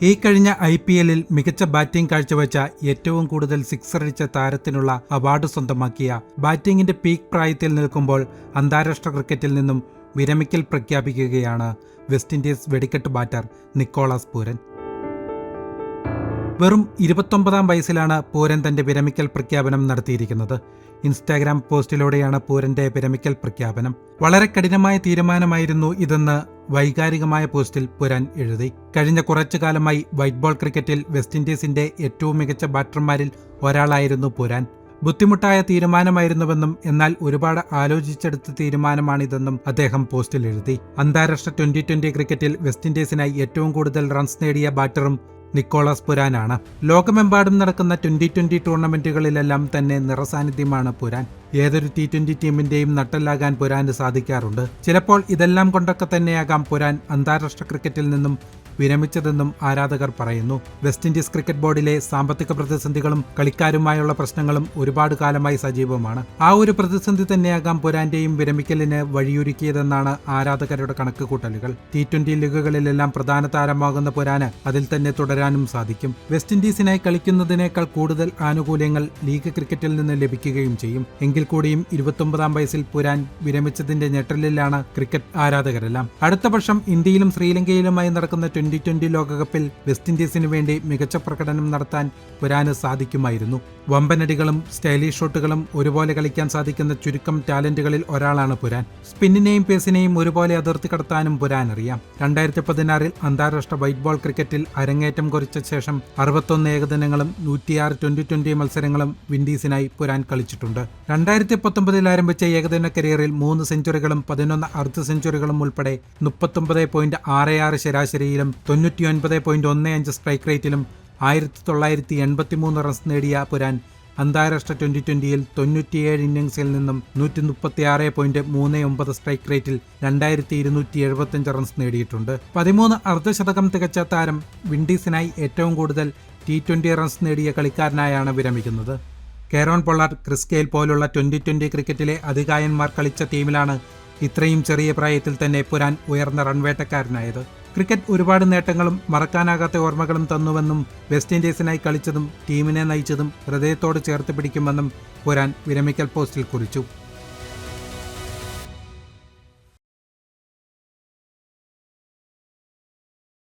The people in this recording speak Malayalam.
ഈ കഴിഞ്ഞ IPL-ൽ മികച്ച ബാറ്റിംഗ് കാഴ്ചവെച്ച ഏറ്റവും കൂടുതൽ സിക്സർ അടിച്ച താരത്തിനുള്ള അവാർഡ് സ്വന്തമാക്കിയ ബാറ്റിംഗിന്റെ പീക്ക് പ്രായത്തിൽ നിൽക്കുമ്പോൾ അന്താരാഷ്ട്ര ക്രിക്കറ്റിൽ നിന്നും വിരമിക്കൽ പ്രഖ്യാപിക്കുകയാണ് വെസ്റ്റ് ഇൻഡീസ് വെടിക്കെട്ട് ബാറ്റർ നിക്കോളാസ് പൂരൻ. വെറും 29-ാം വയസ്സിലാണ് പൂരൻ തന്റെ വിരമിക്കൽ പ്രഖ്യാപനം നടത്തിയിരിക്കുന്നത്. ഇൻസ്റ്റാഗ്രാം പോസ്റ്റിലൂടെയാണ് പൂരന്റെ വിരമിക്കൽ പ്രഖ്യാപനം. വളരെ കഠിനമായ തീരുമാനമായിരുന്നു ഇതെന്ന് വൈകാരികമായ പോസ്റ്റിൽ പൂരൻ എഴുതി. കഴിഞ്ഞ കുറച്ചു കാലമായി വൈറ്റ് ബോൾ ക്രിക്കറ്റിൽ വെസ്റ്റ് ഇൻഡീസിന്റെ ഏറ്റവും മികച്ച ബാറ്റർമാരിൽ ഒരാളായിരുന്നു പൂരൻ. ബുദ്ധിമുട്ടായ തീരുമാനമായിരുന്നുവെന്നും എന്നാൽ ഒരുപാട് ആലോചിച്ചെടുത്ത തീരുമാനമാണിതെന്നും അദ്ദേഹം പോസ്റ്റിൽ എഴുതി. അന്താരാഷ്ട്ര T20 ക്രിക്കറ്റിൽ വെസ്റ്റ് ഇൻഡീസിനായി ഏറ്റവും കൂടുതൽ റൺസ് നേടിയ ബാറ്ററും നിക്കോളാസ് പൂരാനാണ്. ലോകമെമ്പാടും നടക്കുന്ന T20 ടൂർണമെന്റുകളിലെല്ലാം തന്നെ നിറസാന്നിധ്യമാണ് പൂരാൻ. ഏതൊരു T20 ടീമിന്റെയും നട്ടെല്ലാകാൻ പൂരാന് സാധിക്കാറുണ്ട്. ചിലപ്പോൾ ഇതെല്ലാം കൊണ്ടൊക്കെ തന്നെയാകാം പൂരാൻ അന്താരാഷ്ട്ര ക്രിക്കറ്റിൽ നിന്നും വിരമിച്ചതെന്നും ആരാധകർ പറയുന്നു. വെസ്റ്റ് ഇൻഡീസ് ക്രിക്കറ്റ് ബോർഡിലെ സാമ്പത്തിക പ്രതിസന്ധികളും കളിക്കാരുമായുള്ള പ്രശ്നങ്ങളും ഒരുപാട് കാലമായി സജീവമാണ്. ആ ഒരു പ്രതിസന്ധി തന്നെയാകാം പൂരാന്റെയും വിരമിക്കലിന് വഴിയൊരുക്കിയതെന്നാണ് ആരാധകരുടെ കണക്കുകൂട്ടലുകൾ. T20 ലീഗുകളിലെല്ലാം പ്രധാന താരമാകുന്ന പൂരാന് അതിൽ തന്നെ തുടരാനും സാധിക്കും. വെസ്റ്റ് ഇൻഡീസിനായി കളിക്കുന്നതിനേക്കാൾ കൂടുതൽ ആനുകൂല്യങ്ങൾ ലീഗ് ക്രിക്കറ്റിൽ നിന്ന് ലഭിക്കുകയും ചെയ്യും. എങ്കിൽ കൂടിയും 29-ാം വയസ്സിൽ പൂരാൻ വിരമിച്ചതിന്റെ ഞെട്ടലിലാണ് ക്രിക്കറ്റ് ആരാധകരെല്ലാം. അടുത്ത വർഷം ഇന്ത്യയിലും ശ്രീലങ്കയിലുമായി നടക്കുന്ന T20 ലോകകപ്പിൽ വെസ്റ്റ് ഇൻഡീസിനു വേണ്ടി മികച്ച പ്രകടനം നടത്താൻ പൂരാന് സാധിക്കുമായിരുന്നു. വമ്പനടികളും സ്റ്റൈലിഷ് ഷോട്ടുകളും ഒരുപോലെ കളിക്കാൻ സാധിക്കുന്ന ചുരുക്കം ടാലന്റുകളിൽ ഒരാളാണ് പൂരാൻ. സ്പിന്നിനെയും പേസിനെയും ഒരുപോലെ അതിർത്തി കടത്താനും പൂരാൻ അറിയാം. 2016-ൽ അന്താരാഷ്ട്ര വൈറ്റ് ബോൾ ക്രിക്കറ്റിൽ അരങ്ങേറ്റം കുറിച്ച ശേഷം 61 ഏകദിനങ്ങളും 106 T20 മത്സരങ്ങളും വിൻഡീസിനായി പൂരാൻ കളിച്ചിട്ടുണ്ട്. 2019-ൽ ആരംഭിച്ച ഏകദിന കരിയറിൽ 3 സെഞ്ചുറികളും 11 അർദ്ധ സെഞ്ചുറികളും ഉൾപ്പെടെ 39.66 ശരാശരിയിലും 99.15 സ്ട്രൈക്ക് റേറ്റിലും 1983 റൺസ് നേടിയ പൂരാൻ അന്താരാഷ്ട്ര T20-ൽ 97 ഇന്നിംഗ്സിൽ നിന്നും 136.39 സ്ട്രൈക്ക് റേറ്റിൽ 2275 റൺസ് നേടിയിട്ടുണ്ട്. 13 അർദ്ധശതകം തികച്ച താരം വിൻഡീസിനായി ഏറ്റവും കൂടുതൽ T20 റൺസ് നേടിയ കളിക്കാരനായാണ് വിരമിക്കുന്നത്. കെറോൺ പൊള്ളാർഡ്, ക്രിസ് ഗെയിൽ പോലുള്ള T20 ക്രിക്കറ്റിലെ അതികായന്മാർ കളിച്ച ടീമിലാണ് ഇത്രയും ചെറിയ പ്രായത്തിൽ തന്നെ പൂരാൻ ഉയർന്ന റൺവേട്ടക്കാരനായത്. ക്രിക്കറ്റ് ഒരുപാട് നേട്ടങ്ങളും മറക്കാനാകാത്ത ഓർമ്മകളും തന്നുവെന്നും വെസ്റ്റ് ഇൻഡീസിനായി കളിച്ചതും ടീമിനെ നയിച്ചതും ഹൃദയത്തോട് ചേർത്ത് പിടിക്കുമെന്നും പൂരാൻ വിരമിക്കൽ പോസ്റ്റിൽ കുറിച്ചു.